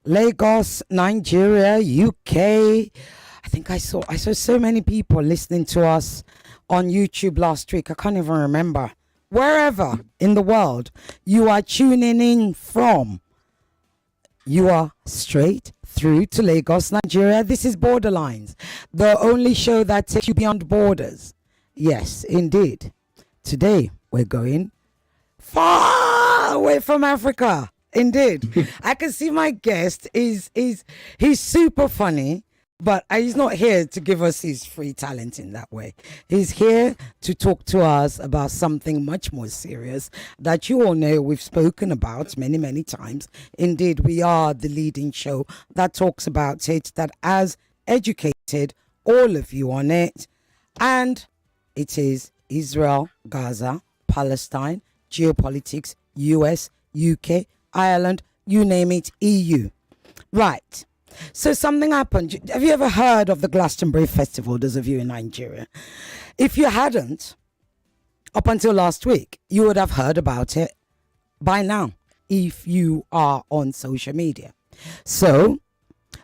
Lagos, Nigeria, UK. I think I saw so many people listening to us on YouTube last week. I can't even remember. Wherever in the world you are tuning in from, you are straight through to Lagos, Nigeria. This is Borderlines, the only show that takes you beyond borders. Yes, indeed. Today we're going far away from Africa. Indeed. I can see my guest is he's super funny, but he's not here to give us his free talent in that way. He's here to talk to us about something much more serious that you all know we've spoken about many, many times. Indeed, we are the leading show that talks about it, that has educated all of you on it. And it is Israel, Gaza, Palestine, geopolitics, US, UK, Ireland, you name it, EU. Right. So something happened. Have you ever heard of the Glastonbury Festival, those of you in Nigeria? If you hadn't, up until last week, you would have heard about it by now if you are on social media. So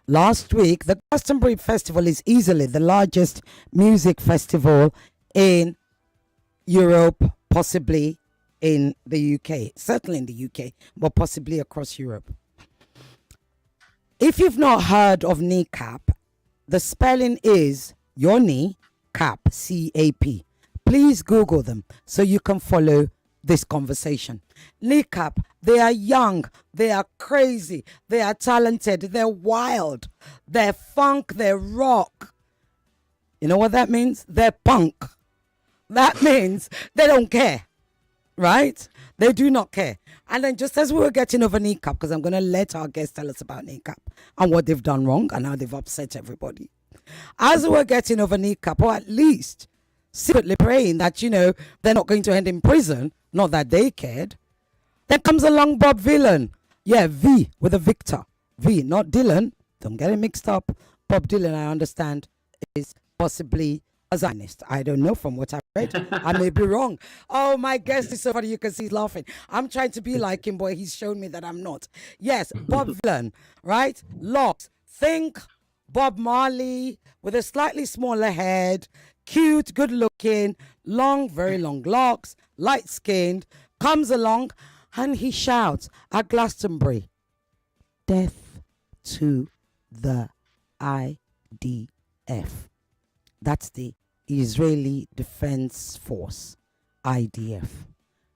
last week, the Glastonbury Festival is easily the largest music festival in Europe, possibly in the UK, certainly in the UK, but possibly across Europe. If you've not heard of kneecap, the spelling is your knee, cap, CAP. Please Google them so you can follow this conversation. Kneecap, they are young, they are crazy, they are talented, they're wild, they're funk, they're rock. You know what that means? They're punk. That means they don't care. Right? They do not care. And then just as we were getting over kneecap, because I'm going to let our guests tell us about kneecap and what they've done wrong and how they've upset everybody. As we were getting over kneecap, or at least secretly praying that, they're not going to end in prison, not that they cared, then comes along Bob Dylan. Yeah, V with a Victor. V, not Dylan. Don't get it mixed up. Bob Dylan, I understand, is possibly a Zionist. I don't know from what I've read. I may be wrong. Oh, my guest is so funny. You can see he's laughing. I'm trying to be like him, but he's shown me that I'm not. Yes, Bob Dylan, right? Locks. Think Bob Marley with a slightly smaller head, cute, good looking, long, very long locks, light skinned, comes along and he shouts at Glastonbury, "Death to the IDF." That's the Israeli Defense Force, IDF.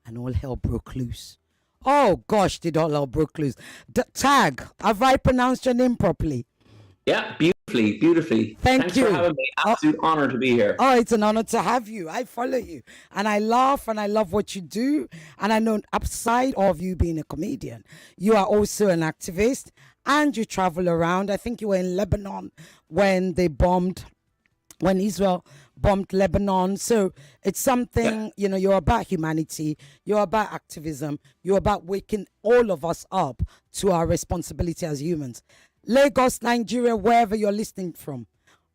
And all hell broke loose. Oh gosh, did all hell broke loose. Tadhg, have I pronounced your name properly? Yeah, beautifully, beautifully. Thanks for having me. Absolute honor to be here. Oh, it's an honor to have you. I follow you. And I laugh and I love what you do. And I know outside of you being a comedian, you are also an activist and you travel around. I think you were in Lebanon when Israel bombed Lebanon. So it's something, you're about humanity, you're about activism, you're about waking all of us up to our responsibility as humans. Lagos, Nigeria, wherever you're listening from.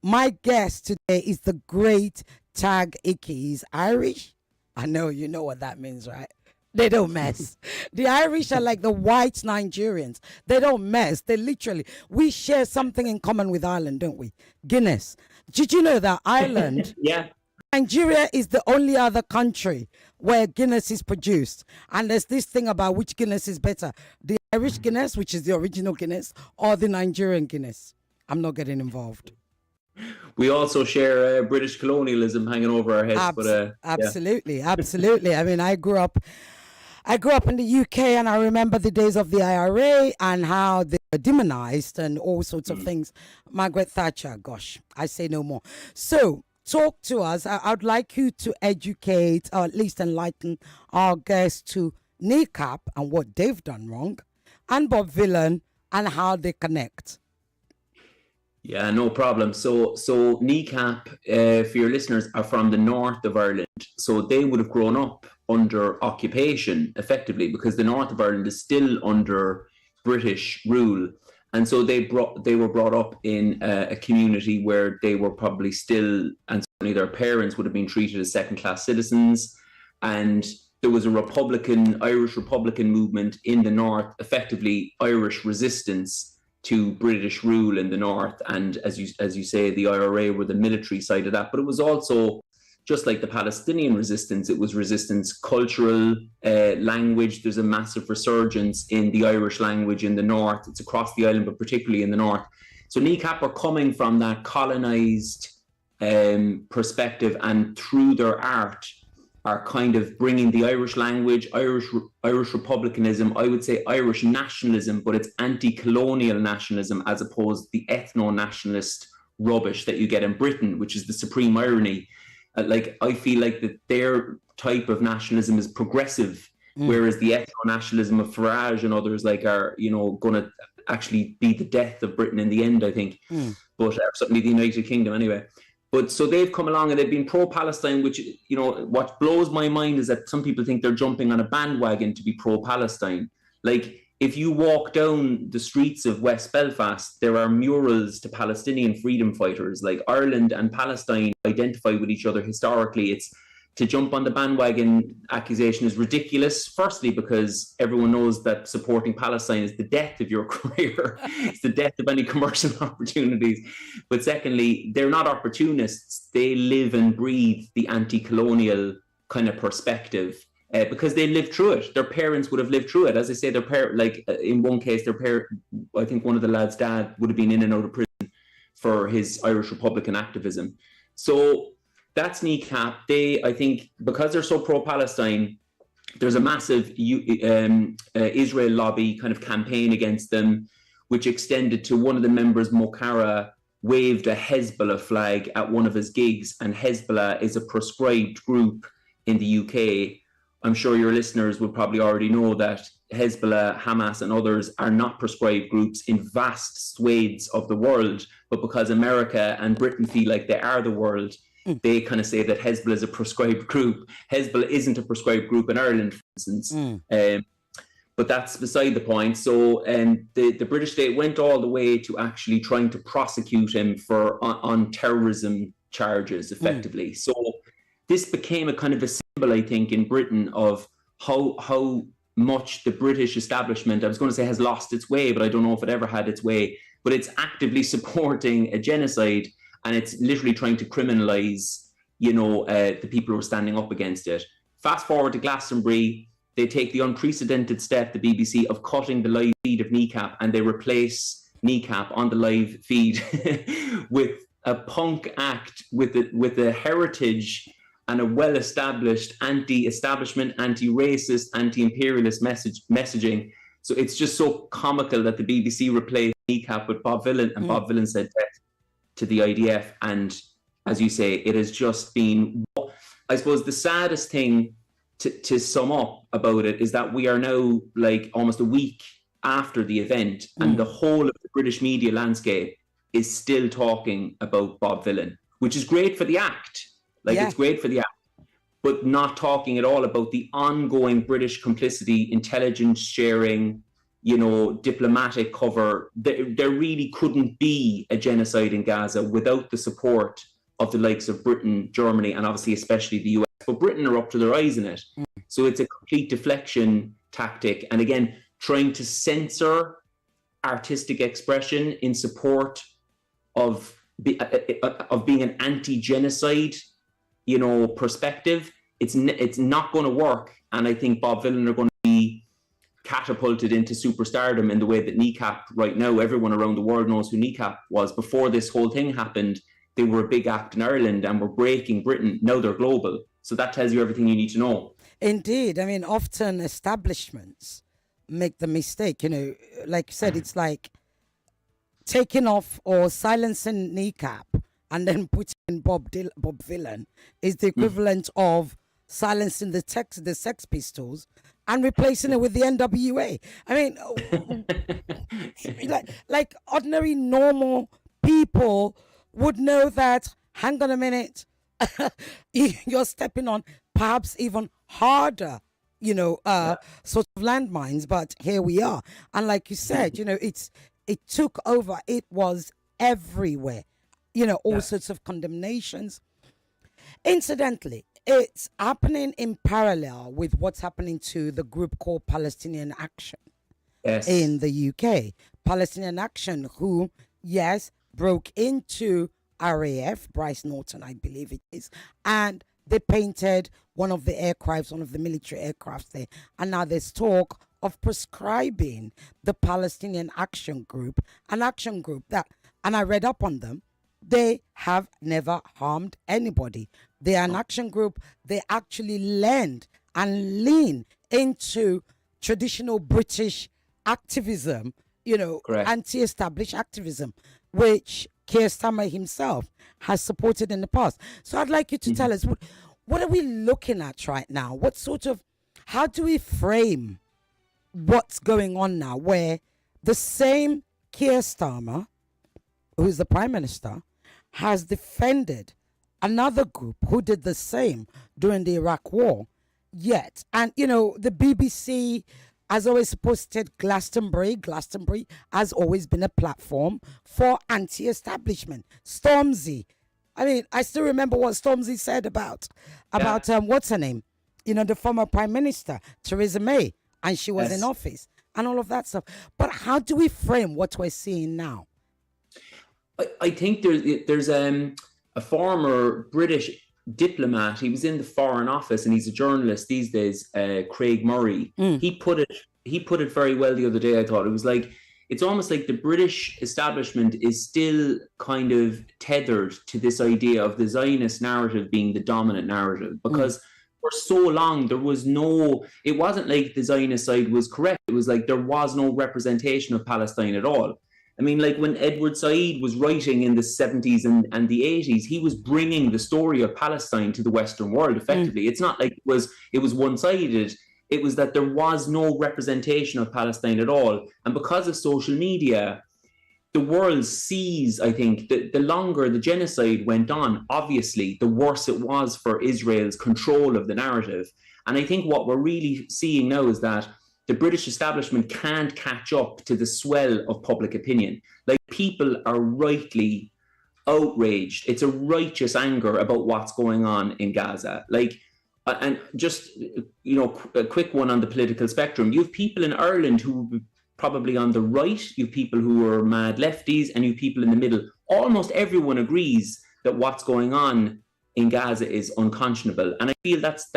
My guest today is the great Tadhg Hickey. He's Irish. I know you know what that means, right? They don't mess. The Irish are like the white Nigerians. They don't mess. We share something in common with Ireland, don't we? Guinness. Did you know that Ireland, Yeah. Nigeria is the only other country where Guinness is produced? And there's this thing about which Guinness is better, the Irish Guinness, which is the original Guinness, or the Nigerian Guinness. I'm not getting involved. We also share British colonialism hanging over our heads. Absolutely. I mean, I grew up in the UK and I remember the days of the IRA and how they were demonized and all sorts of things. Margaret Thatcher, gosh, I say no more. So talk to us. I'd like you to educate or at least enlighten our guests to kneecap and what they've done wrong, and Bob Dylan and how they connect. Yeah, no problem. So kneecap, for your listeners, are from the north of Ireland. So they would have grown up under occupation, effectively, because the north of Ireland is still under British rule. And so they were brought up in a community where they were probably still, and certainly their parents would have been treated as second-class citizens. And there was a Irish Republican movement in the north, effectively Irish resistance to British rule in the north, and as you say, the IRA were the military side of that. But it was also, just like the Palestinian resistance, it was resistance, cultural, language. There's a massive resurgence in the Irish language in the north. It's across the island, but particularly in the north. So NECAP are coming from that colonized perspective, and through their art are kind of bringing the Irish language, Irish republicanism, I would say Irish nationalism, but it's anti-colonial nationalism as opposed to the ethno-nationalist rubbish that you get in Britain, which is the supreme irony. Like, I feel like that their type of nationalism is progressive, whereas the ethno-nationalism of Farage and others like are, going to actually be the death of Britain in the end, I think. But certainly the United Kingdom anyway. But so they've come along and they've been pro-Palestine, which, what blows my mind is that some people think they're jumping on a bandwagon to be pro-Palestine. Like, if you walk down the streets of West Belfast, there are murals to Palestinian freedom fighters. Like, Ireland and Palestine identify with each other historically. It's to jump on the bandwagon accusation is ridiculous. Firstly, because everyone knows that supporting Palestine is the death of your career. It's the death of any commercial opportunities. But secondly, they're not opportunists. They live and breathe the anti-colonial kind of perspective. Because they lived through it. Their parents would have lived through it. As I say, their parent, like in one case, I think one of the lads' dad would have been in and out of prison for his Irish Republican activism. So that's NECAP. They, I think, because they're so pro-Palestine, there's a massive Israel lobby kind of campaign against them, which extended to one of the members, Mokara, waved a Hezbollah flag at one of his gigs, and Hezbollah is a proscribed group in the UK. I'm sure your listeners will probably already know that Hezbollah, Hamas, and others are not proscribed groups in vast swathes of the world, but because America and Britain feel like they are the world, they kind of say that Hezbollah is a proscribed group. Hezbollah isn't a proscribed group in Ireland, for instance. But that's beside the point. So the British state went all the way to actually trying to prosecute him for on terrorism charges, effectively. So this became a kind of a symbol, I think, in Britain of how much the British establishment, I was going to say has lost its way, but I don't know if it ever had its way, but it's actively supporting a genocide, and it's literally trying to criminalize, the people who are standing up against it. Fast forward to Glastonbury, they take the unprecedented step, the BBC, of cutting the live feed of NECAP, and they replace NECAP on the live feed with a punk act with a heritage and a well-established anti-establishment, anti-racist, anti-imperialist messaging. So it's just so comical that the BBC replaced NECAP with Bob Vylan, and Bob Vylan said death to the IDF. And as you say, it has just been, I suppose the saddest thing to sum up about it is that we are now like almost a week after the event, and the whole of the British media landscape is still talking about Bob Vylan, which is great for the act. It's great for the act, but not talking at all about the ongoing British complicity, intelligence sharing, diplomatic cover. There really couldn't be a genocide in Gaza without the support of the likes of Britain, Germany, and obviously especially the US. But Britain are up to their eyes in it. So it's a complete deflection tactic. And again, trying to censor artistic expression in support of being an anti-genocide perspective, it's not going to work. And I think Bob Vylan are going to be catapulted into superstardom in the way that NECAP right now, everyone around the world knows who NECAP was. Before this whole thing happened, they were a big act in Ireland and were breaking Britain. Now they're global. So that tells you everything you need to know. Indeed. I mean, often establishments make the mistake, like you said, it's like taking off or silencing NECAP and then putting Bob Vylan is the equivalent of silencing the Sex Pistols and replacing it with the NWA. I mean, like ordinary, normal people would know that, hang on a minute, you're stepping on perhaps even harder, sort of landmines, but here we are. And like you said, it took over. It was everywhere. All sorts of condemnations. Incidentally, it's happening in parallel with what's happening to the group called Palestinian Action in the UK. Palestinian Action, who, yes, broke into RAF, Bryce Norton, I believe it is, and they painted one of the aircrafts, one of the military aircrafts there. And now there's talk of prescribing the Palestinian Action Group, an action group that, and I read up on them, they have never harmed anybody. They are an action group. They actually lend and lean into traditional British activism, Correct. anti-established activism, which Keir Starmer himself has supported in the past. So I'd like you to tell us, what are we looking at right now? How do we frame what's going on now, where the same Keir Starmer, who's the Prime Minister, has defended another group who did the same during the Iraq War, yet, and the BBC has always posted Glastonbury. Glastonbury has always been a platform for anti-establishment. Stormzy, I mean, I still remember what Stormzy said about what's her name, the former Prime Minister, Theresa May, and she was in office and all of that stuff. But how do we frame what we're seeing now? I think there's a former British diplomat. He was in the Foreign Office and he's a journalist these days. Craig Murray. He put it very well the other day. I thought it was like, it's almost like the British establishment is still kind of tethered to this idea of the Zionist narrative being the dominant narrative, because for so long it wasn't like the Zionist side was correct. It was like there was no representation of Palestine at all. I mean, like when Edward Said was writing in the 70s and the 80s, he was bringing the story of Palestine to the Western world effectively. It's not like it was one-sided. It was that there was no representation of Palestine at all. And because of social media, the world sees, I think, the longer the genocide went on, obviously, the worse it was for Israel's control of the narrative. And I think what we're really seeing now is that the British establishment can't catch up to the swell of public opinion. Like, people are rightly outraged. It's a righteous anger about what's going on in Gaza. Like, and just, a quick one on the political spectrum. You have people in Ireland who are probably on the right. You have people who are mad lefties, and you have people in the middle. Almost everyone agrees that what's going on in Gaza is unconscionable. And I feel that's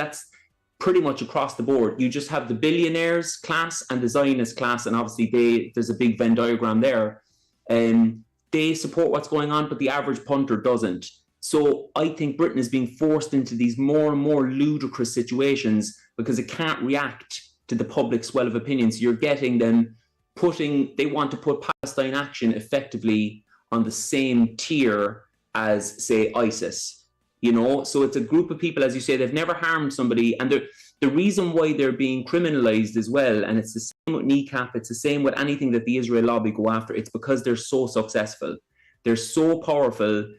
pretty much across the board. You just have the billionaires class and the Zionist class, and obviously there's a big Venn diagram there. They support what's going on, but the average punter doesn't. So I think Britain is being forced into these more and more ludicrous situations because it can't react to the public swell of opinion. So you're getting them they want to put Palestine Action effectively on the same tier as, say, ISIS. So it's a group of people, as you say, they've never harmed somebody. And the reason why they're being criminalized as well, and it's the same with kneecap, it's the same with anything that the Israel lobby go after, it's because they're so successful. They're so powerful.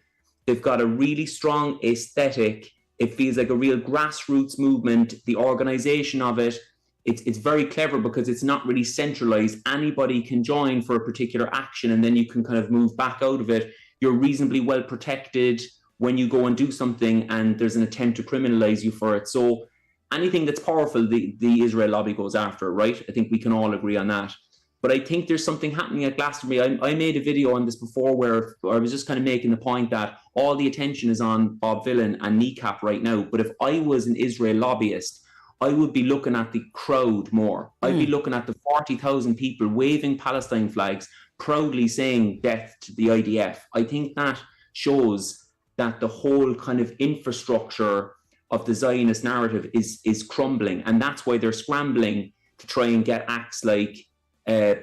They've got a really strong aesthetic. It feels like a real grassroots movement. The organization of it, it's very clever because it's not really centralized. Anybody can join for a particular action, and then you can kind of move back out of it. You're reasonably well protected when you go and do something and there's an attempt to criminalize you for it. So anything that's powerful, the Israel lobby goes after, right? I think we can all agree on that. But I think there's something happening at Glastonbury. I made a video on this before where I was just kind of making the point that all the attention is on Bob Villan and Kneecap right now. But if I was an Israel lobbyist, I would be looking at the crowd more. I'd be looking at the 40,000 people waving Palestine flags, proudly saying death to the IDF. I think that shows that the whole kind of infrastructure of the Zionist narrative is crumbling. And that's why they're scrambling to try and get acts like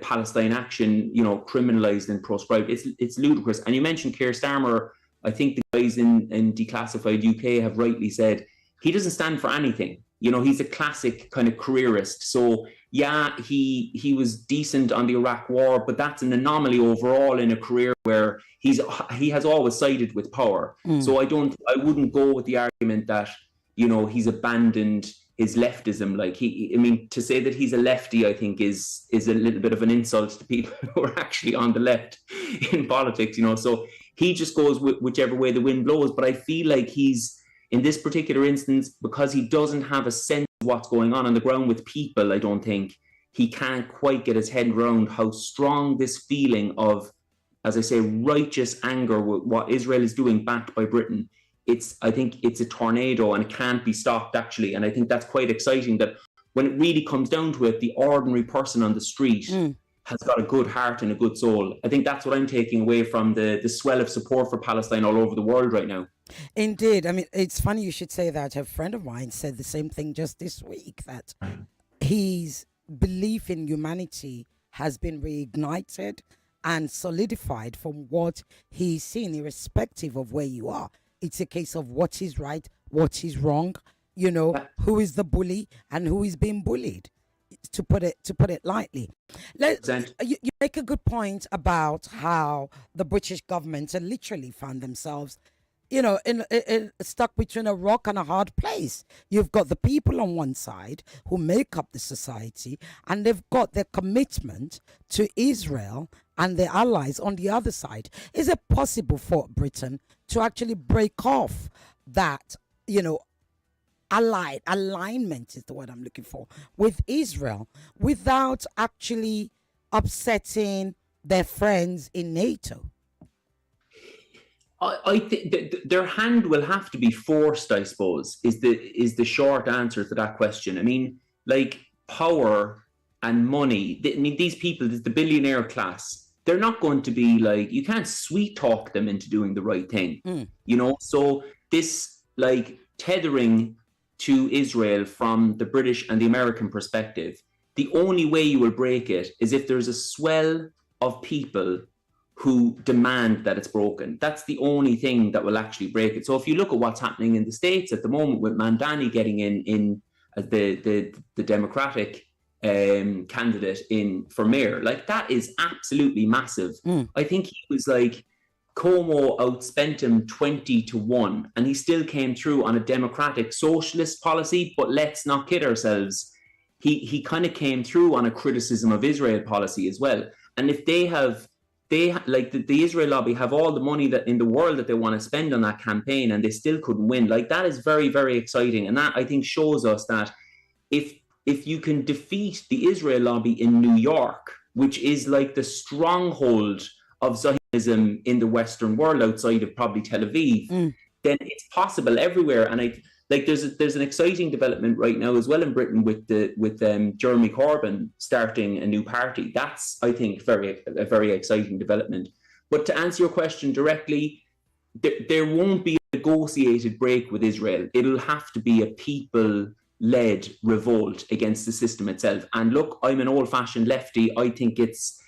Palestine Action, criminalized and proscribed. It's ludicrous. And you mentioned Keir Starmer. I think the guys in Declassified UK have rightly said he doesn't stand for anything. He's a classic kind of careerist. So yeah, he was decent on the Iraq War, but that's an anomaly overall in a career where he has always sided with power. So I wouldn't go with the argument that, he's abandoned his leftism. Like to say that he's a lefty, I think is a little bit of an insult to people who are actually on the left in politics, So he just goes whichever way the wind blows. But I feel like he's, in this particular instance, because he doesn't have a sense of what's going on the ground with people, I don't think he can't quite get his head around how strong this feeling of, as I say, righteous anger with what Israel is doing, backed by Britain. I think it's a tornado and it can't be stopped, actually. And I think that's quite exciting, that when it really comes down to it, the ordinary person on the street has got a good heart and a good soul. I think that's what I'm taking away from the swell of support for Palestine all over the world right now. Indeed. I mean, it's funny you should say that. A friend of mine said the same thing just this week, that his belief in humanity has been reignited and solidified from what he's seen, irrespective of where you are. It's a case of what is right, what is wrong, who is the bully and who is being bullied, to put it lightly. You make a good point about how the British government had literally found themselves in stuck between a rock and a hard place. You've got the people on one side who make up the society, and they've got their commitment to Israel and their allies on the other side. Is it possible for Britain to actually break off that, alignment is the word I'm looking for, with Israel, without actually upsetting their friends in NATO? I think their hand will have to be forced, I suppose, is the short answer to that question. I mean, like, power and money, these people, the billionaire class, they're not going to be like, you can't sweet talk them into doing the right thing, So this, like, tethering to Israel from the British and the American perspective, the only way you will break it is if there's a swell of people who demand that it's broken. That's the only thing that will actually break it. So if you look at what's happening in the States at the moment, with Mandani getting in as the Democratic candidate for mayor, like, that is absolutely massive. I think he was like, Como outspent him 20-1, and he still came through on a democratic socialist policy. But let's not kid ourselves, he kind of came through on a criticism of Israel policy as well. And if they like the Israel lobby have all the money that in the world that they want to spend on that campaign, and they still couldn't win, like, that is very, very exciting. And that, I think, shows us that if you can defeat the Israel lobby in New York, which is like the stronghold of Zionism in the Western world outside of probably Tel Aviv, then it's possible everywhere. And there's an exciting development right now as well in Britain with Jeremy Corbyn starting a new party. That's, I think, a very exciting development. But to answer your question directly, there won't be a negotiated break with Israel. It'll have to be a people-led revolt against the system itself. And look, I'm an old-fashioned lefty. I think it's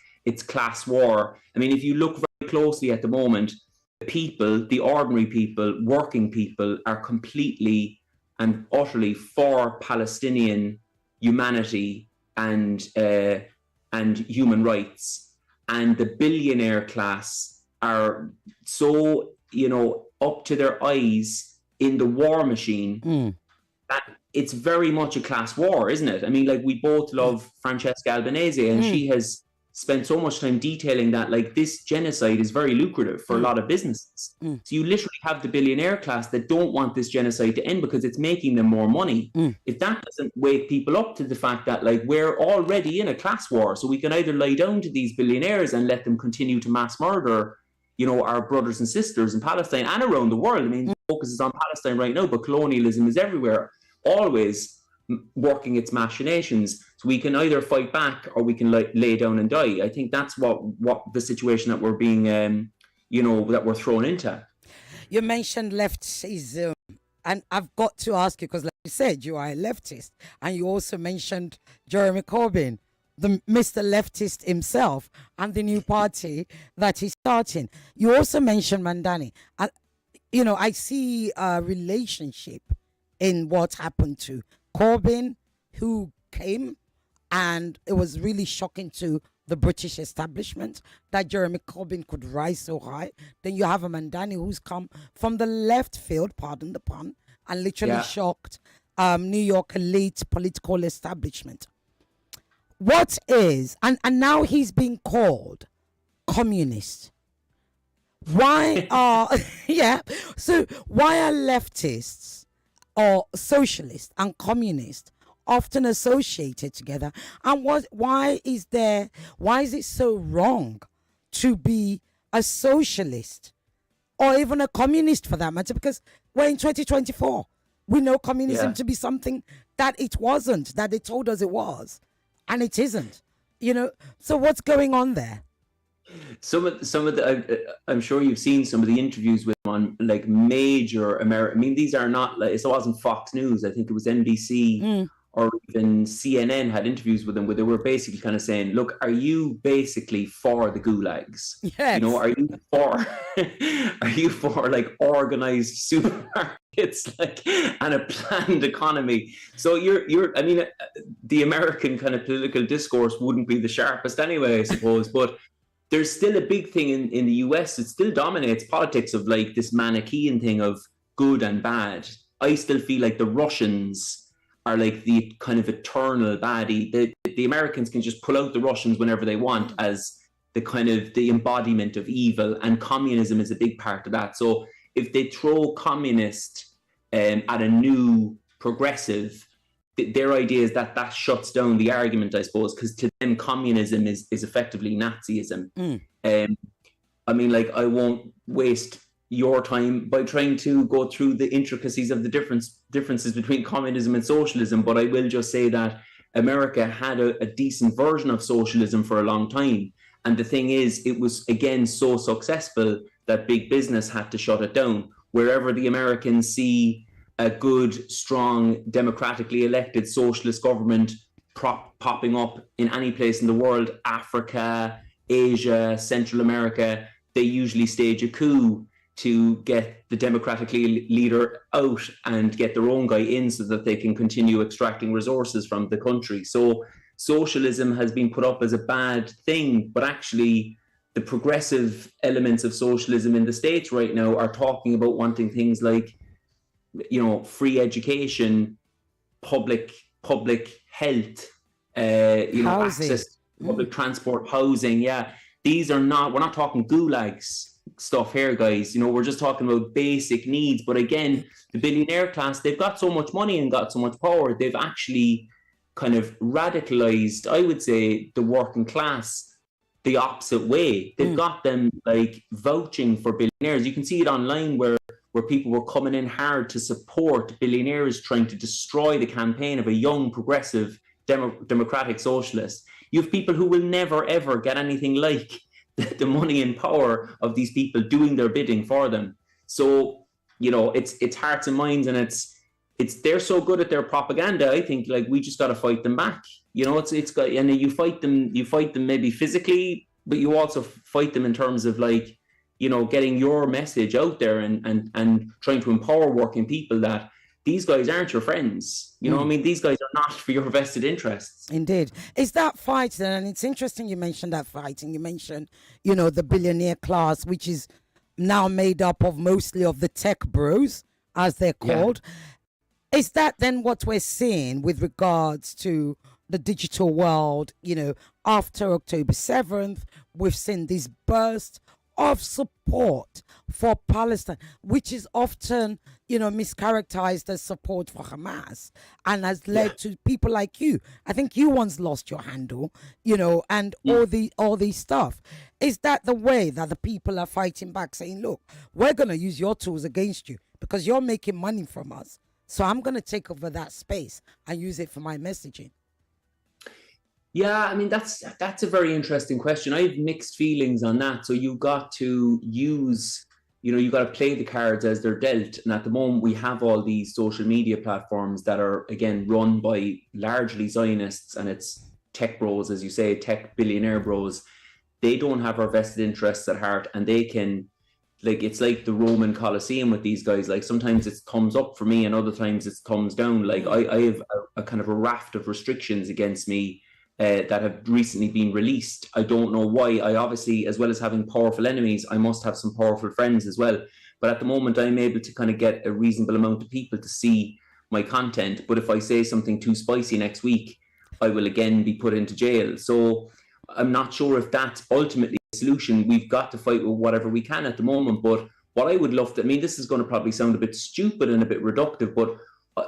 class war. I mean, if you look very closely at the moment, the people, the ordinary people, working people, are completely and utterly for Palestinian humanity and human rights. And the billionaire class are so, up to their eyes in the war machine that it's very much a class war, isn't it? I mean, like, we both love Francesca Albanese, and she has spent so much time detailing that, like, this genocide is very lucrative for a lot of businesses. So you literally have the billionaire class that don't want this genocide to end because it's making them more money. If that doesn't wake people up to the fact that, like, we're already in a class war, so we can either lie down to these billionaires and let them continue to mass murder, our brothers and sisters in Palestine and around the world. I mean, the focus is on Palestine right now, but colonialism is everywhere, always working its machinations. So we can either fight back or we can lay down and die. I think that's what the situation that we're being, that we're thrown into. You mentioned leftism, and I've got to ask you, because like you said, you are a leftist, and you also mentioned Jeremy Corbyn, the Mr. Leftist himself, and the new party that he's starting. You also mentioned Mandani. I see a relationship in what happened to Corbyn, who came, and it was really shocking to the British establishment that Jeremy Corbyn could rise so high. Then you have a Mandani who's come from the left field, pardon the pun, and literally shocked New York elite political establishment. What is, and now he's being called communist. Why are, so why are leftists or socialists and communists often associated together. And why is it so wrong to be a socialist or even a communist for that matter? Because we're in 2024. We know communism to be something that it wasn't, that they told us it was, and it isn't. So what's going on there? Some of the I'm sure you've seen some of the interviews with them on like major American. I mean, these are not like, it wasn't Fox News. I think it was NBC or even CNN had interviews with them where they were basically kind of saying, "Look, are you basically for the gulags? Yes. Are you for like organized supermarkets and a planned economy?" So I mean, the American kind of political discourse wouldn't be the sharpest anyway, I suppose, but there's still a big thing in the US. It still dominates politics of like this Manichaean thing of good and bad. I still feel like the Russians are like the kind of eternal baddie. The Americans can just pull out the Russians whenever they want as the kind of the embodiment of evil, and communism is a big part of that. So if they throw communist at a new progressive, their idea is that shuts down the argument, I suppose, because to them communism is effectively Nazism. I mean, like, I won't waste your time by trying to go through the intricacies of the differences between communism and socialism, but I will just say that America had a decent version of socialism for a long time. And the thing is, it was, again, so successful that big business had to shut it down. Wherever the Americans see a good, strong, democratically elected socialist government popping up in any place in the world, Africa, Asia, Central America, they usually stage a coup to get the democratically leader out and get their own guy in so that they can continue extracting resources from the country. So socialism has been put up as a bad thing, but actually the progressive elements of socialism in the States right now are talking about wanting things like, free education, public health, access to public transport, housing. Yeah, we're not talking gulags stuff here, guys. We're just talking about basic needs. But again, the billionaire class, they've got so much money and got so much power, they've actually kind of radicalized, I would say, the working class the opposite way. They've got them like vouching for billionaires. You can see it online where people were coming in hard to support billionaires trying to destroy the campaign of a young, progressive, democratic socialist. You have people who will never, ever get anything like the money and power of these people doing their bidding for them. So, it's hearts and minds, and they're so good at their propaganda. I think like we just got to fight them back. It's got, and you fight them maybe physically, but you also fight them in terms of like, getting your message out there and trying to empower working people that these guys aren't your friends. I mean, these guys are not for your vested interests. Indeed. Is that fight then? And it's interesting you mentioned that fight, and you mentioned, the billionaire class, which is now made up of mostly of the tech bros, as they're called. Yeah. Is that then what we're seeing with regards to the digital world? After October 7th, we've seen this burst of support for Palestine, which is often, mischaracterized as support for Hamas, and has led to people like you. I think you once lost your handle, and all these stuff. Is that the way that the people are fighting back, saying, look, we're going to use your tools against you because you're making money from us. So I'm going to take over that space and use it for my messaging? Yeah, I mean, that's a very interesting question. I have mixed feelings on that. So you got to use, you got to play the cards as they're dealt. And at the moment, we have all these social media platforms that are, again, run by largely Zionists, and it's tech bros, as you say, tech billionaire bros. They don't have our vested interests at heart, and they can, like, it's like the Roman Colosseum with these guys. Like, sometimes it's thumbs up for me and other times it's thumbs down. Like, I have a kind of a raft of restrictions against me that have recently been released. I don't know why. I obviously, as well as having powerful enemies, I must have some powerful friends as well. But at the moment, I'm able to kind of get a reasonable amount of people to see my content. But if I say something too spicy next week, I will again be put into jail. So I'm not sure if that's ultimately the solution. We've got to fight with whatever we can at the moment. But what I would love to, I mean, this is going to probably sound a bit stupid and a bit reductive, but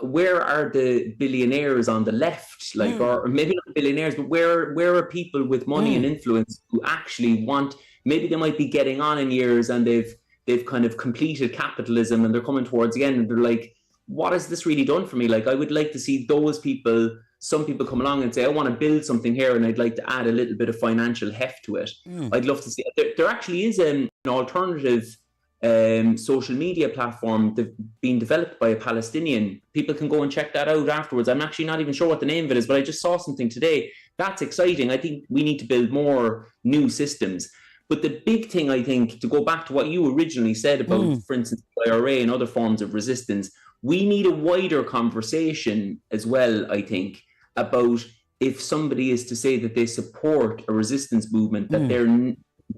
where are the billionaires on the left? Like, or maybe not billionaires, but where are people with money and influence who actually want? Maybe they might be getting on in years and they've kind of completed capitalism and they're coming towards the end and they're like, what has this really done for me? Like, I would like to see those people. Some people come along and say, I want to build something here and I'd like to add a little bit of financial heft to it. I'd love to see it. There actually is an alternative social media platform being developed by a Palestinian. People can go and check that out afterwards. I'm actually not even sure what the name of it is, but I just saw something today. That's exciting. I think we need to build more new systems. But the big thing, I think, to go back to what you originally said about, for instance, IRA and other forms of resistance, we need a wider conversation as well, I think, about if somebody is to say that they support a resistance movement, that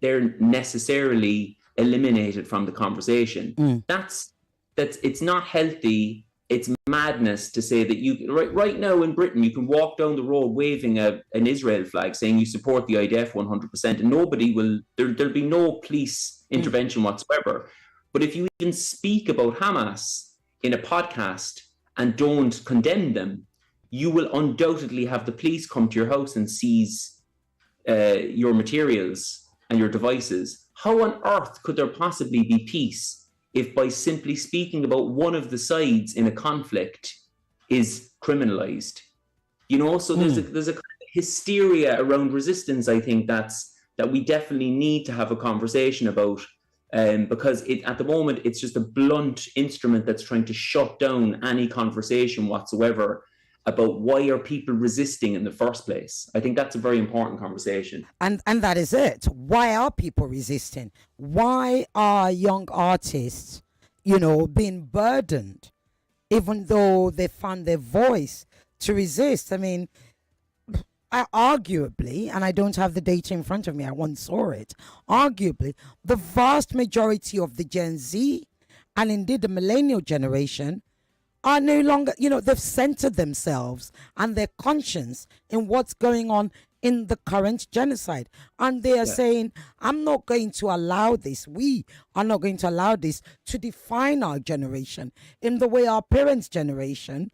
they're necessarily eliminated from the conversation. That's it's not healthy. It's madness to say that you right now in Britain you can walk down the road waving an Israel flag saying you support the IDF 100%, and nobody will. There'll be no police intervention whatsoever. But if you even speak about Hamas in a podcast and don't condemn them, you will undoubtedly have the police come to your house and seize your materials and your devices. How on earth could there possibly be peace if by simply speaking about one of the sides in a conflict is criminalized? You know, so there's a kind of hysteria around resistance, I think, that we definitely need to have a conversation about, because at the moment it's just a blunt instrument that's trying to shut down any conversation whatsoever about why are people resisting in the first place. I think that's a very important conversation. And that is it. Why are people resisting? Why are young artists, being burdened, even though they found their voice to resist? I mean, arguably, and I don't have the data in front of me, I once saw it, arguably, the vast majority of the Gen Z and indeed the millennial generation are no longer, they've centered themselves and their conscience in what's going on in the current genocide. And they are saying, I'm not going to allow this. We are not going to allow this to define our generation in the way our parents' generation,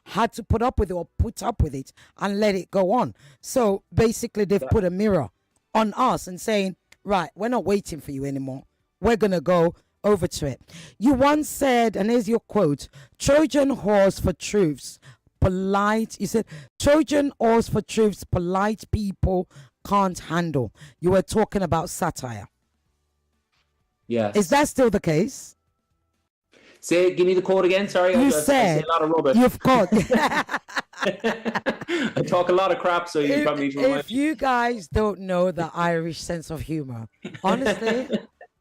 had to put up with it or put up with it and let it go on. So basically they've put a mirror on us and saying, right, we're not waiting for you anymore. We're going to go over to it. You once said, and here's your quote, Trojan horse for truths, polite. You said, Trojan horse for truths, polite people can't handle. You were talking about satire. Yes. Is that still the case? Give me the quote again. Sorry, You I said, say a lot of rubbish. You've got. I talk a lot of crap, so you probably need to remind If you guys don't know the Irish sense of humor, honestly,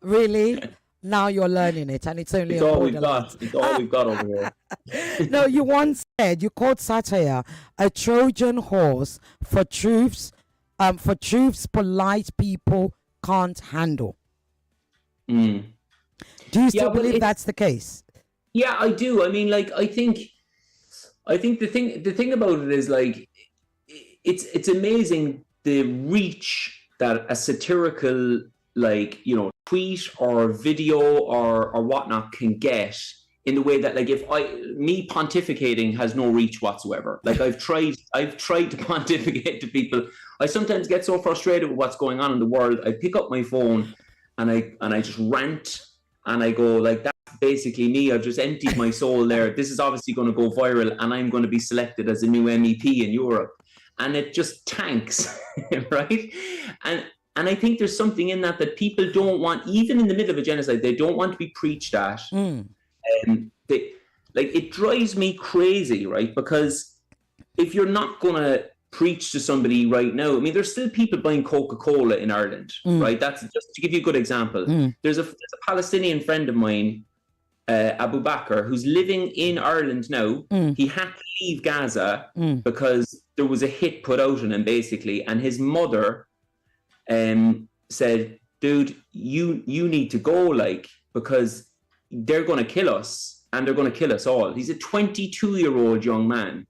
really, now you're learning it, and it's only It's all we've got. It's all we've got over here. No, you once said, you called satire a Trojan horse for truths polite people can't handle. Do you still believe that's the case? Yeah, I do. I mean, like, I think the thing about it is, like, it's amazing the reach that a satirical, like, tweet or video or whatnot can get, in the way that, like, me pontificating has no reach whatsoever. Like, I've tried to pontificate to people. I sometimes get so frustrated with what's going on in the world. I pick up my phone and I just rant and I go, like, that's basically me. I've just emptied my soul there. This is obviously going to go viral and I'm going to be selected as a new MEP in Europe. And it just tanks, right? And I think there's something in that people don't want, even in the middle of a genocide, they don't want to be preached at. It drives me crazy, right? Because if you're not going to preach to somebody right now, I mean, there's still people buying Coca-Cola in Ireland, right? That's just to give you a good example. There's a Palestinian friend of mine, Abu Bakr, who's living in Ireland now. He had to leave Gaza because there was a hit put out on him, basically, and his mother said, dude, you need to go, like, because they're going to kill us and they're going to kill us all. He's a 22-year-old young man,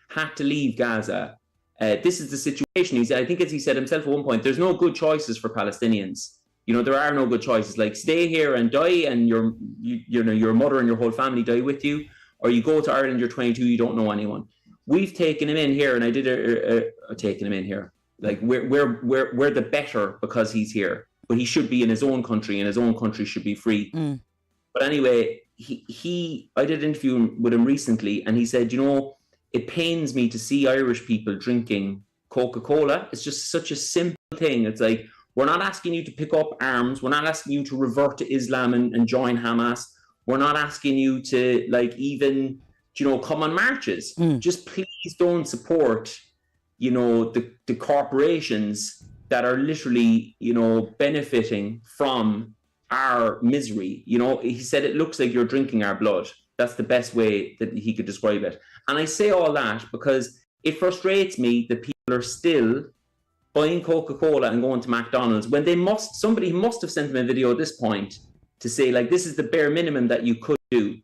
had to leave Gaza. This is the situation. I think, as he said himself at one point, there's no good choices for Palestinians. There are no good choices. Like, stay here and die, and your mother and your whole family die with you, or you go to Ireland, you're 22, you don't know anyone. We've taken him in here, and I did taking him in here. Like we're the better because he's here, but he should be in his own country, and his own country should be free. But anyway, I did an interview with him recently, and he said, you know, it pains me to see Irish people drinking Coca-Cola. It's just such a simple thing. It's like, we're not asking you to pick up arms. We're not asking you to revert to Islam and join Hamas. We're not asking you to, like, even, you know, come on marches. Just please don't support, you know, the corporations that are literally, you know, benefiting from our misery. You know, he said, it looks like you're drinking our blood. That's the best way that he could describe it. And I say all that because it frustrates me that people are still buying Coca-Cola and going to McDonald's when somebody must have sent them a video at this point to say, like, this is the bare minimum that you could do.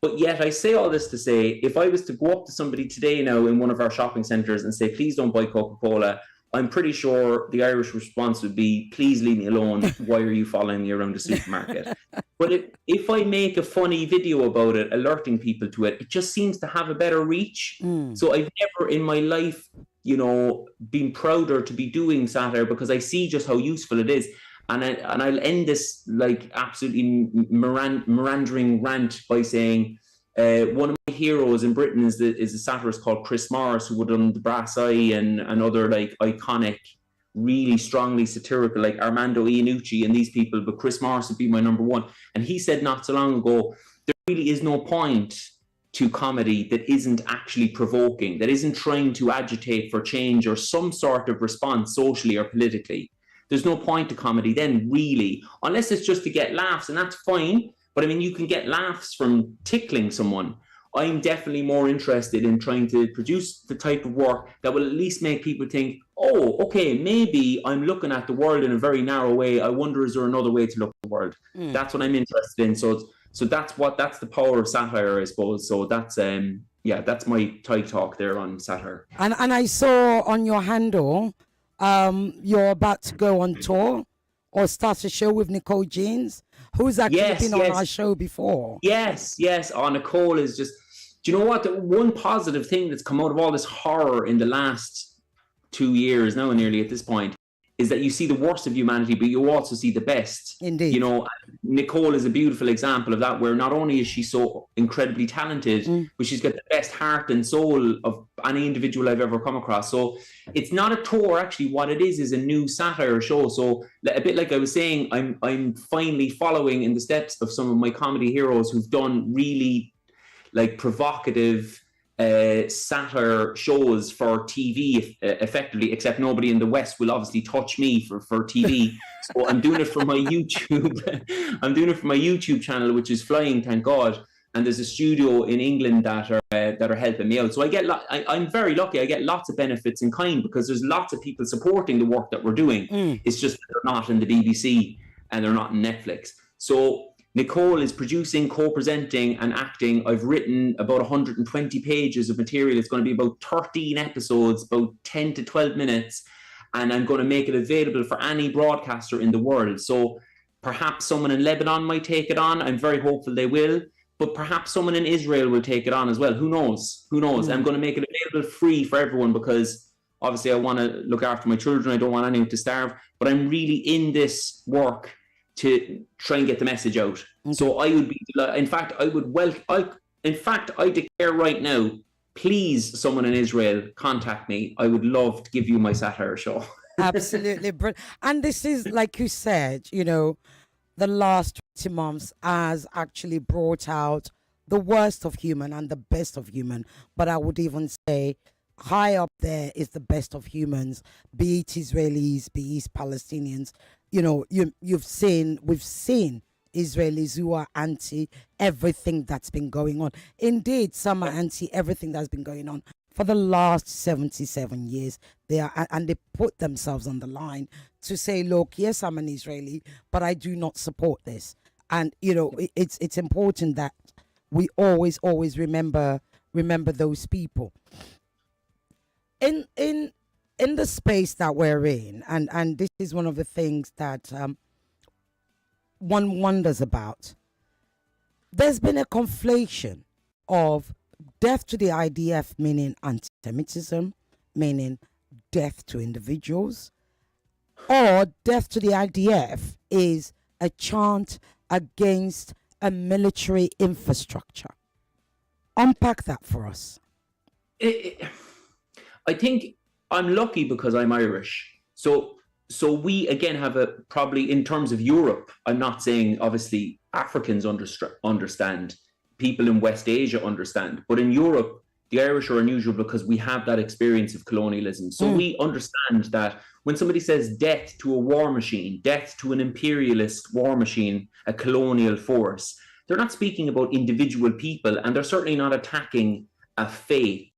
But yet I say all this to say, if I was to go up to somebody today now in one of our shopping centres and say, please don't buy Coca-Cola, I'm pretty sure the Irish response would be, please leave me alone. Why are you following me around the supermarket? But if I make a funny video about it, alerting people to it, it just seems to have a better reach. So I've never in my life, you know, been prouder to be doing satire because I see just how useful it is. And I'll end this like absolutely meandering rant by saying, one of my heroes in Britain is a satirist called Chris Morris, who would have done The Brass Eye and other like iconic, really strongly satirical, like Armando Iannucci and these people, but Chris Morris would be my number one. And he said not so long ago, there really is no point to comedy that isn't actually provoking, that isn't trying to agitate for change or some sort of response socially or politically. There's no point to comedy then, really, unless it's just to get laughs, and that's fine. But I mean, you can get laughs from tickling someone. I'm definitely more interested in trying to produce the type of work that will at least make people think, oh, okay, maybe I'm looking at the world in a very narrow way. I wonder, is there another way to look at the world? That's what I'm interested in. So that's the power of satire, I suppose. So that's that's my Tadhg talk there on satire. And I saw on your handle, you're about to go on tour or start a show with Nicole Jeans, who's actually been on our show before. Yes. Oh, Nicole is just, do you know what? The one positive thing that's come out of all this horror in the last 2 years now, nearly at this point, is that you see the worst of humanity, but you also see the best. Indeed. You know, Nicole is a beautiful example of that, where not only is she so incredibly talented, but she's got the best heart and soul of any individual I've ever come across. So it's not a tour, actually. What it is a new satire show. So a bit like I was saying, I'm finally following in the steps of some of my comedy heroes who've done really like provocative satire shows for TV effectively, except nobody in the West will obviously touch me for TV. So I'm doing it for my YouTube. I'm doing it for my YouTube channel, which is flying, thank God. And there's a studio in England that are helping me out. So I'm very lucky. I get lots of benefits in kind because there's lots of people supporting the work that we're doing. It's just that they're not in the BBC and they're not in Netflix. So Nicole is producing, co-presenting and acting. I've written about 120 pages of material. It's going to be about 13 episodes, about 10 to 12 minutes. And I'm going to make it available for any broadcaster in the world. So perhaps someone in Lebanon might take it on. I'm very hopeful they will. But perhaps someone in Israel will take it on as well. Who knows? I'm going to make it available free for everyone because obviously I want to look after my children. I don't want anyone to starve. But I'm really in this work to try and get the message out. So I would be, in fact, I declare right now, please, someone in Israel, contact me. I would love to give you my satire show. Absolutely brilliant. And this is, like you said, you know, the last 20 months has actually brought out the worst of human and the best of human. But I would even say high up there is the best of humans, be it Israelis, be it Palestinians. You know, we've seen Israelis who are anti everything that's been going on. Indeed, some are anti everything that's been going on for the last 77 years. They are, and they put themselves on the line to say, look, yes, I'm an Israeli, but I do not support this. And, you know, it's important that we always remember those people. In the space that we're in, and this is one of the things that one wonders about, there's been a conflation of death to the IDF, meaning anti-Semitism, meaning death to individuals, or death to the IDF is a chant against a military infrastructure. Unpack that for us. I think I'm lucky because I'm Irish. So we again have a, probably in terms of Europe, I'm not saying obviously Africans understand, people in West Asia understand, but in Europe, the Irish are unusual because we have that experience of colonialism. So we understand that when somebody says death to a war machine, death to an imperialist war machine, a colonial force, they're not speaking about individual people, and they're certainly not attacking a faith.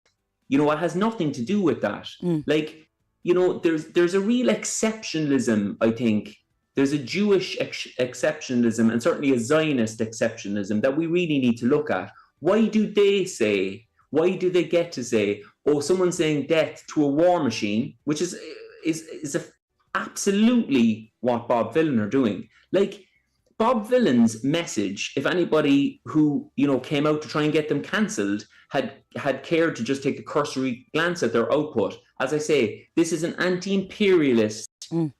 You know, it has nothing to do with that. Like, you know, there's a real exceptionalism, I think. There's a Jewish exceptionalism and certainly a Zionist exceptionalism that we really need to look at. Why do they get to say, oh, someone's saying death to a war machine, which is absolutely what Bob Vylan are doing. Like, Bob Vylan's message, if anybody who, you know, came out to try and get them cancelled had cared to just take a cursory glance at their output, as I say, this is an anti-imperialist,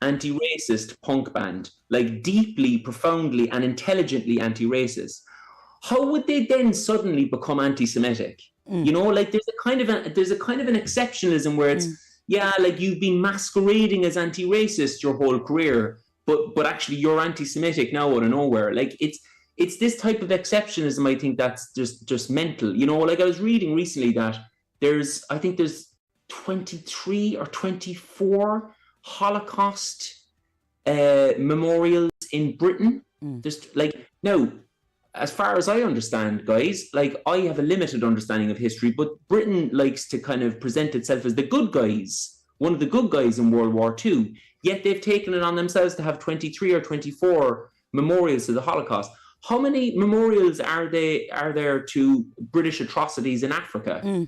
anti-racist punk band, like deeply, profoundly and intelligently anti-racist. How would they then suddenly become anti-Semitic? You know, like there's a kind of an exceptionalism where it's, yeah, like you've been masquerading as anti-racist your whole career, but actually you're anti-Semitic now out of nowhere. Like it's this type of exceptionalism, I think, that's just mental. You know, like I was reading recently that there's 23 or 24 Holocaust memorials in Britain. There's like, now, as far as I understand, guys, like I have a limited understanding of history, but Britain likes to kind of present itself as the good guys, one of the good guys in World War II, yet they've taken it on themselves to have 23 or 24 memorials to the Holocaust. How many memorials are there to British atrocities in Africa,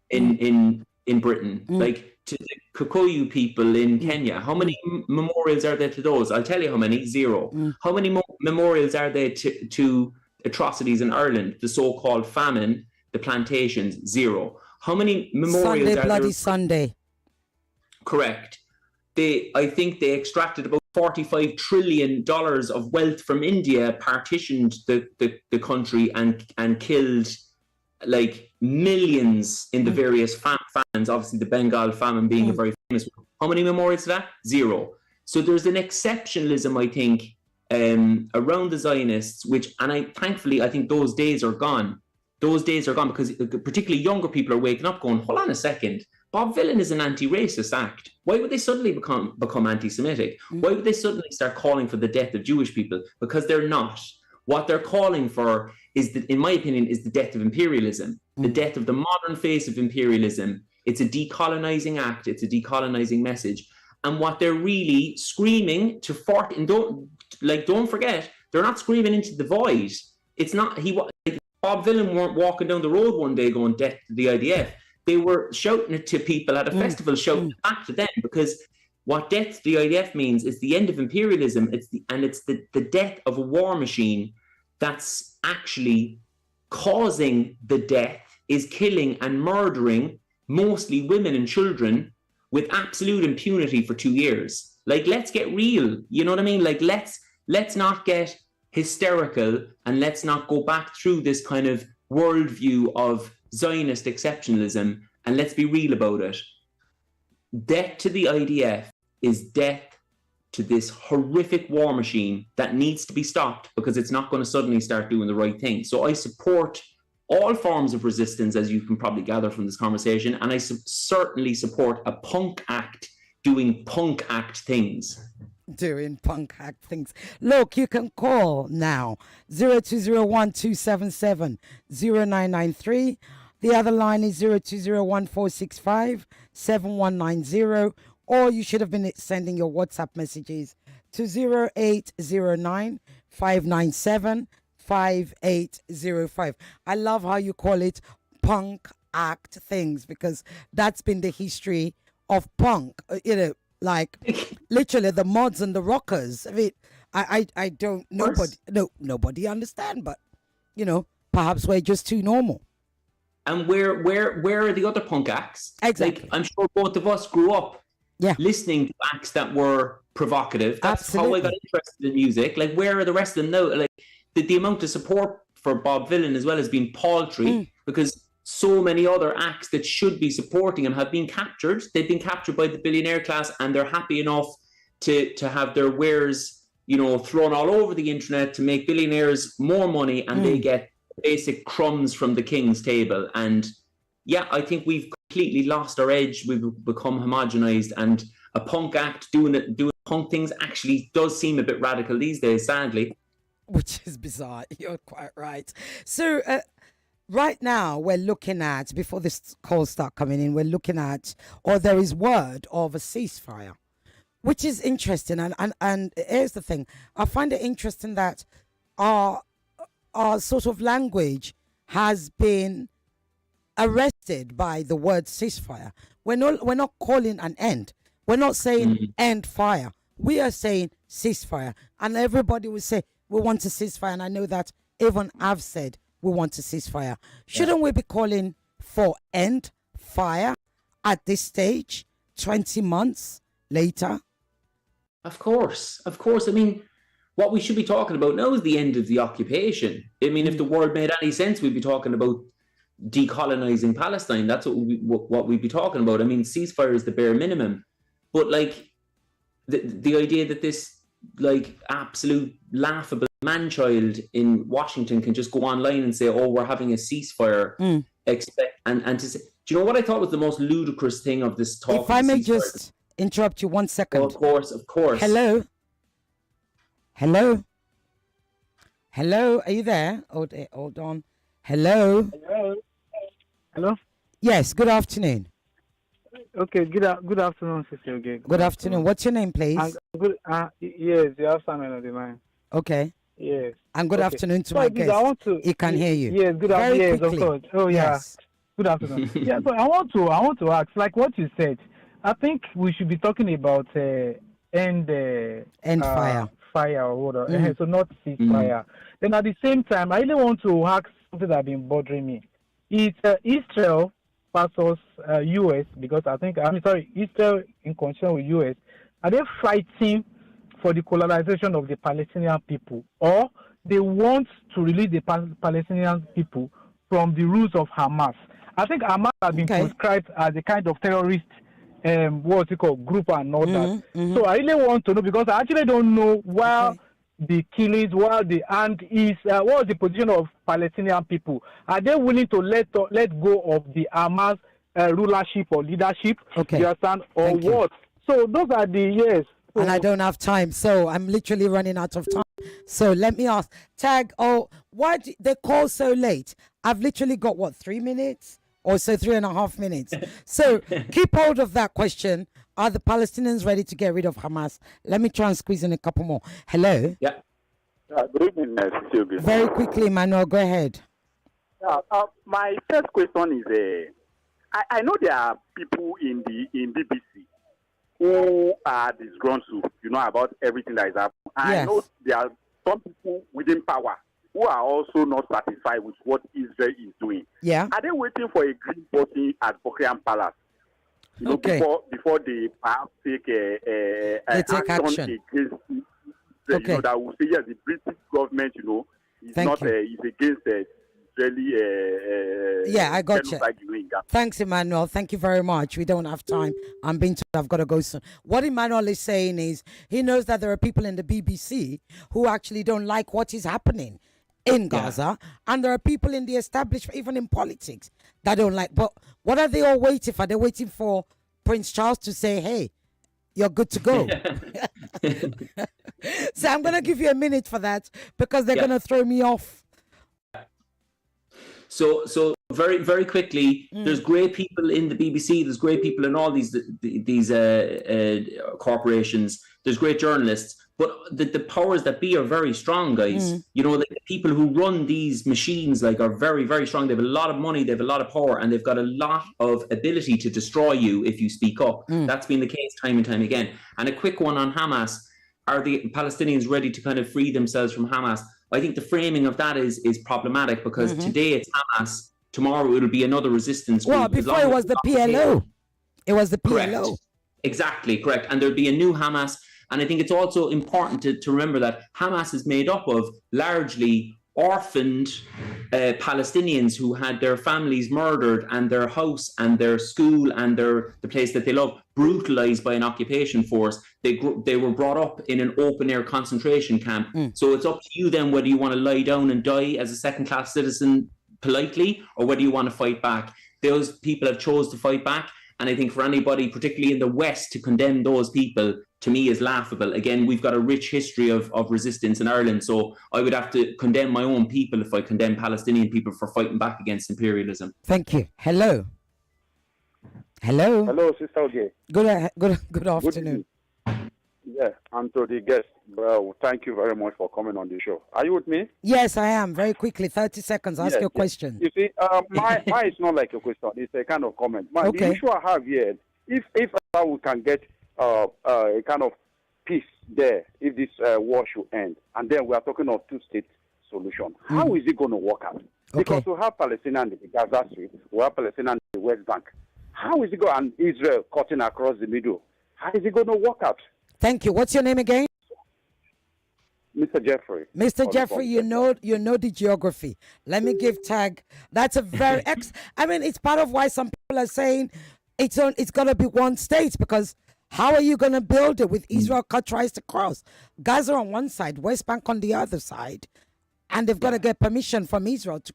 in Britain, like to the Kikuyu people in Kenya? How many memorials are there to those? I'll tell you how many. 0. How many memorials are there to atrocities in Ireland, the so-called famine, the plantations? 0. How many memorials Sunday, are Bloody there? Sunday. Correct. I think they extracted about $45 trillion of wealth from India, partitioned the country and killed like millions in the various famines, obviously the Bengal famine being a very famous one. How many memorials to that? 0. So there's an exceptionalism, I think, around the Zionists, thankfully I think those days are gone. Those days are gone because particularly younger people are waking up going, hold on a second, Bob Vylan is an anti-racist act. Why would they suddenly become anti-Semitic? Why would they suddenly start calling for the death of Jewish people? Because they're not. What they're calling for is, in my opinion, is the death of imperialism, the death of the modern face of imperialism. It's a decolonizing act. It's a decolonizing message. And what they're really screaming to and don't forget, they're not screaming into the void. It's not, Bob Vylan weren't walking down the road one day going death to the IDF. They were shouting it to people at a festival, shouting it back to them, because what death to the IDF means is the end of imperialism. It's the death of a war machine that's actually causing the death, is killing and murdering mostly women and children with absolute impunity for 2 years. Like, let's get real. You know what I mean? Like, let's not get hysterical, and let's not go back through this kind of worldview of Zionist exceptionalism, and let's be real about it. Death to the IDF is death to this horrific war machine that needs to be stopped, because it's not going to suddenly start doing the right thing. So I support all forms of resistance, as you can probably gather from this conversation, and I certainly support a punk act doing punk act things. Doing punk act things. Look, you can call now 0201-277-0993. The other line is 0201-465-7190, or you should have been sending your WhatsApp messages to 0809-597-5805. I love how you call it punk act things, because that's been the history of punk. Like literally the mods and the rockers. I mean, I don't, nobody understand, but perhaps we're just too normal. And where are the other punk acts? Exactly. Like, I'm sure both of us grew up listening to acts that were provocative. That's how I got interested in music. Like, where are the rest of them now? Like, the amount of support for Bob Vylan as well has been paltry because so many other acts that should be supporting him have been captured. They've been captured by the billionaire class, and they're happy enough to have their wares, you know, thrown all over the internet to make billionaires more money, and they get basic crumbs from the king's table. And yeah, I think we've completely lost our edge. We've become homogenized, and a punk act doing punk things actually does seem a bit radical these days, sadly. Which is bizarre. You're quite right. So right now we're looking at, before this calls start coming in, we're looking at, or there is word of a ceasefire, which is interesting. And here's the thing. I find it interesting that our sort of language has been arrested by the word ceasefire. We're not calling an end. We're not saying end fire. We are saying ceasefire. And everybody will say, we want a ceasefire. And I know that even I've said we want a ceasefire. Shouldn't we be calling for end fire at this stage, 20 months later? Of course. I mean, what we should be talking about now is the end of the occupation. I mean, if the word made any sense, we'd be talking about decolonizing Palestine. That's what we'd be talking about. I mean, ceasefire is the bare minimum. But like the idea that this like absolute laughable man-child in Washington can just go online and say, "Oh, we're having a ceasefire," and to say, do you know what I thought was the most ludicrous thing of this talk? If I may just interrupt you 1 second. Oh, of course. Hello. Are you there? Hold on. Hello. Yes. Good afternoon. Okay. Good afternoon, Sister. Okay. Good afternoon. What's your name, please? Yes, you have Samuel on the line. Okay. Yes. And good afternoon to my guest. He can hear you. Yes. Good afternoon. Yes, of course. Oh yeah. Yes. Good afternoon. Yeah. So I want to ask, like what you said. I think we should be talking about end fire. Fire or whatever. So not ceasefire. Then at the same time, I really want to ask something that has been bothering me. It's Israel versus US, because Israel in connection with US, are they fighting for the colonization of the Palestinian people, or they want to release the Palestinian people from the rules of Hamas? I think Hamas has been prescribed as a kind of terrorist group and all that. So I really want to know, because I actually don't know where the killings, what was the position of Palestinian people. Are they willing to let go of the Hamas rulership or leadership? Okay. You understand? Or Thank what? You. So those are the So, and I don't have time, so I'm literally running out of time. So let me ask, Tadhg, why do they call so late? I've literally got 3 minutes? Or so 3.5 minutes. So keep hold of that question. Are the Palestinians ready to get rid of Hamas? Let me try and squeeze in a couple more. Hello? Yeah. Good evening, Silvia. Very quickly, Emmanuel, go ahead. My first question is, I know there are people in BBC who are disgruntled, about everything that is happening. I know there are some people within power who are also not satisfied with what Israel is doing. Yeah. Are they waiting for a green button at Buckingham Palace? Before they perhaps take action against Israel, that will say, yes, the British government, is against Israeli. Yeah, I got you. Thanks, Emmanuel. Thank you very much. We don't have time. I'm being told I've got to go soon. What Emmanuel is saying is he knows that there are people in the BBC who actually don't like what is happening in Gaza, and there are people in the establishment, even in politics, that don't like. But what are they all waiting for? They're waiting for Prince Charles to say, "Hey, you're good to go." So I'm going to give you a minute for that, because they're going to throw me off. So very, very quickly, there's great people in the BBC. There's great people in all these corporations. There's great journalists. But the powers that be are very strong, guys. The people who run these machines are very, very strong. They have a lot of money, they have a lot of power, and they've got a lot of ability to destroy you if you speak up. That's been the case time and time again. And a quick one on Hamas. Are the Palestinians ready to kind of free themselves from Hamas? I think the framing of that is problematic, because today it's Hamas, tomorrow it'll be another resistance group. Well, before it was the PLO. It was the PLO. Correct. Exactly, correct. And there'll be a new Hamas. And I think it's also important to remember that Hamas is made up of largely orphaned Palestinians who had their families murdered and their house and their school and the place that they love brutalized by an occupation force. They were brought up in an open-air concentration camp. So it's up to you then whether you want to lie down and die as a second-class citizen politely or whether you want to fight back. Those people have chose to fight back. And I think for anybody, particularly in the West, to condemn those people, to me, is laughable. Again, we've got a rich history of resistance in Ireland, so I would have to condemn my own people if I condemn Palestinian people for fighting back against imperialism. Thank you. Hello. Hello. Hello, Sister Oge. Good afternoon. Yeah, and to the guest, well, thank you very much for coming on the show. Are you with me? Yes, I am. Very quickly, 30 seconds. Ask your question. You see, mine is not like a question. It's a kind of comment. The issue I have here, if we can get a kind of peace there, if this war should end, and then we are talking of two-state solution, how is it going to work out? Because we have Palestinians in the Gaza Strip, we have Palestinians in the West Bank. How is it going, and Israel cutting across the middle? How is it going to work out? Thank you. What's your name again? Mr. Jeffrey. Mr. Jeffrey, you know the geography. Let me give Tadhg. That's a very I mean, it's part of why some people are saying it's going to be one state, because how are you going to build it with Israel tries to cross Gaza on one side, West Bank on the other side, and they've got to get permission from Israel to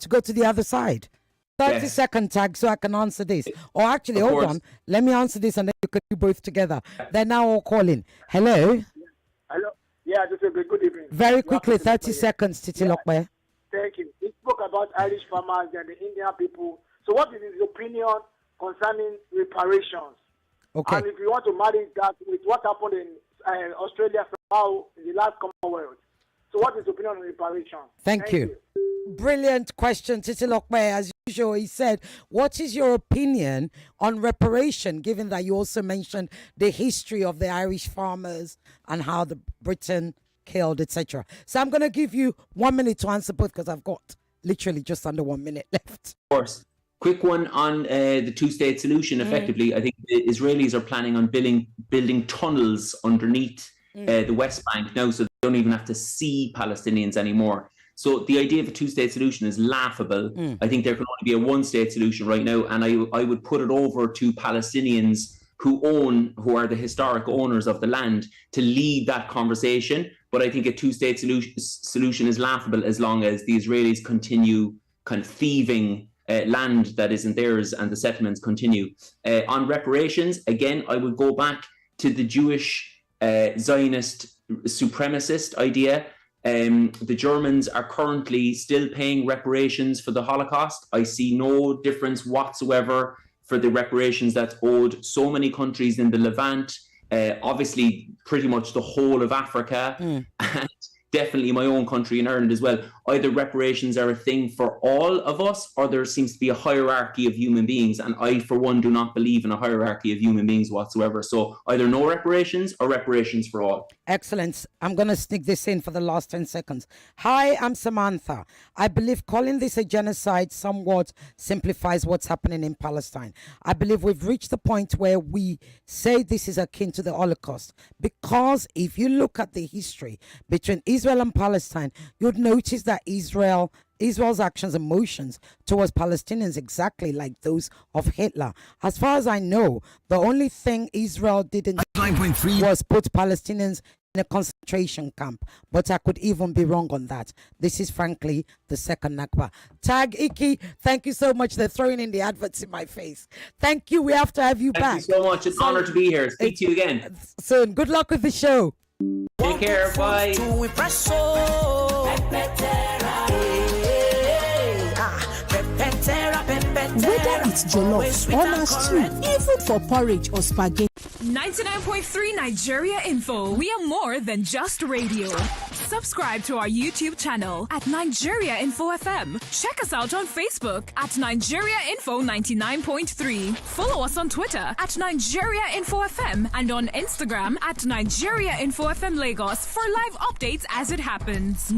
go to the other side. 30 second Tadhg so I can answer this. Or actually, hold on. Let me answer this and then you can do both together. They're now all calling. Hello? Hello? Yeah, this is a good evening. Very quickly, 30 seconds, Titi Lokwe. Thank you. He spoke about Irish farmers and the Indian people. So what is his opinion concerning reparations? Okay. And if you want to marry that with what happened in Australia in the last Commonwealth. So what is his opinion on reparations? Thank you. Brilliant question, Titi Lokwe. As usual, he said, what is your opinion on reparation, given that you also mentioned the history of the Irish farmers and how the Britain killed, etc. So I'm going to give you 1 minute to answer both because I've got literally just under 1 minute left. Of course. Quick one on the two-state solution. Effectively, I think the Israelis are planning on building tunnels underneath the West Bank now, so they don't even have to see Palestinians anymore. So the idea of a two-state solution is laughable. I think there can only be a one-state solution right now, and I would put it over to Palestinians who are the historic owners of the land to lead that conversation. But I think a two-state solution is laughable as long as the Israelis continue kind of thieving land that isn't theirs and the settlements continue. On reparations, again, I would go back to the Jewish Zionist supremacist idea. The Germans are currently still paying reparations for the Holocaust. I see no difference whatsoever for the reparations that's owed so many countries in the Levant, obviously pretty much the whole of Africa, and definitely my own country in Ireland as well. Either reparations are a thing for all of us, or there seems to be a hierarchy of human beings, and I, for one, do not believe in a hierarchy of human beings whatsoever. So either no reparations or reparations for all. Excellent. I'm going to sneak this in for the last 10 seconds. Hi, I'm Samantha. I believe calling this a genocide somewhat simplifies what's happening in Palestine. I believe we've reached the point where we say this is akin to the Holocaust, because if you look at the history between Israel and Palestine, you'd notice that Israel's actions and motions towards Palestinians exactly like those of Hitler. As far as I know, the only thing Israel didn't was put Palestinians in a concentration camp, but I could even be wrong on that. This is frankly the second Nakba. Tadhg, Hickey, thank you so much. They're throwing in the adverts in my face. Thank you. We have to have you back. Thank you so much. It's an honor to be here. Speak to you again soon. Good luck with the show. Take care. Bye. Whether it's jollof or na stew, even for porridge or spaghetti. 99.3 Nigeria Info. We are more than just radio. Subscribe to our YouTube channel at Nigeria Info FM. Check us out on Facebook at Nigeria Info 99.3. Follow us on Twitter at Nigeria Info FM and on Instagram at Nigeria Info FM Lagos for live updates as it happens.